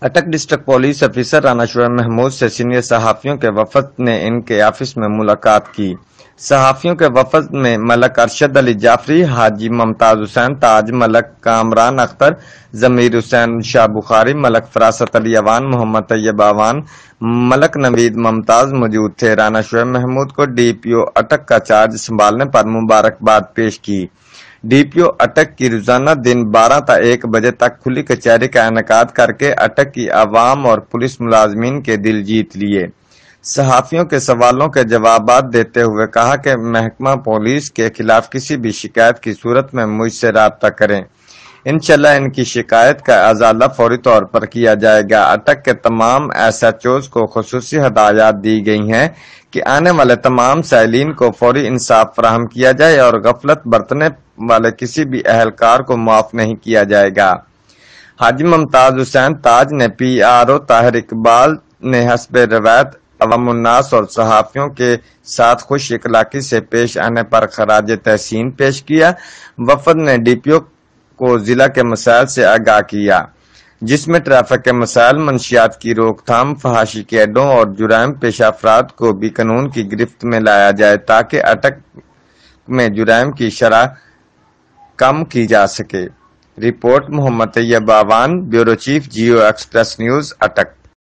اٹک district police officer Rana Shoaib Mahmood سے senior صحافیوں کے وفد نے ان کے آفس میں ملاقات کی۔ صحافیوں کے وفد میں ملک ارشد علی جعفری، حاجی ممتاز حسین تاج، ملک کامران اختر، ضمیر حسین شاہ بخاری، ملک فراست علی اوان، محمد طیب اوان، ملک نوید ممتاز موجود تھے۔ رانا شعیب محمود کو ڈی پی او اٹک کا چارج سنبھالنے پر مبارکباد پیش کی۔ ڈی پی او اٹک کی روزانہ دن 12 تا 1 بجے تک کھلی کچہری کا انعقاد کر کے اٹک کی عوام اور پولیس ملازمین کے دل جیت لیے۔ صحافیوں کے سوالوں کے جوابات دیتے ہوئے کہا کہ محکمہ پولیس کے خلاف کسی بھی شکایت کی صورت میں مجھ سے رابطہ کریں۔ انشاءاللہ ان کی شکایت کا ازالہ فوری طور پر کیا جائے گا۔ اٹک کے تمام ایس ایچ اوز کو خصوصی ہدایات دی گئی ہیں کہ آنے والے تمام سائلین کو فوری انصاف فراہم کیا جائے اور غفلت برتنے والے کسی بھی اہلکار کو معاف نہیں کیا جائے گا۔ حاجی ممتاز حسین تاج نے P R O Tahir Iqbal نے حسب روایت عوام الناس اور صحافیوں کے ساتھ خوش اخلاقی سے پیش آنے پر خراج تحسین پیش کیا۔ وفد نے ڈی پی او کو ضلع کے مسائل سے آگاہ کیا، جس میں ٹریفک کے مسائل، منشیات کی روک تھام، فحاشی کے اڈوں اور جرائم پیشہ افراد کو بھی قانون کی گرفت میں لایا جائے تاکہ اٹک میں جرائم کی شرح کم کی جا سکے۔ Report Muhammad Tayyab Awan, bureau chief, Geo express news, اٹک۔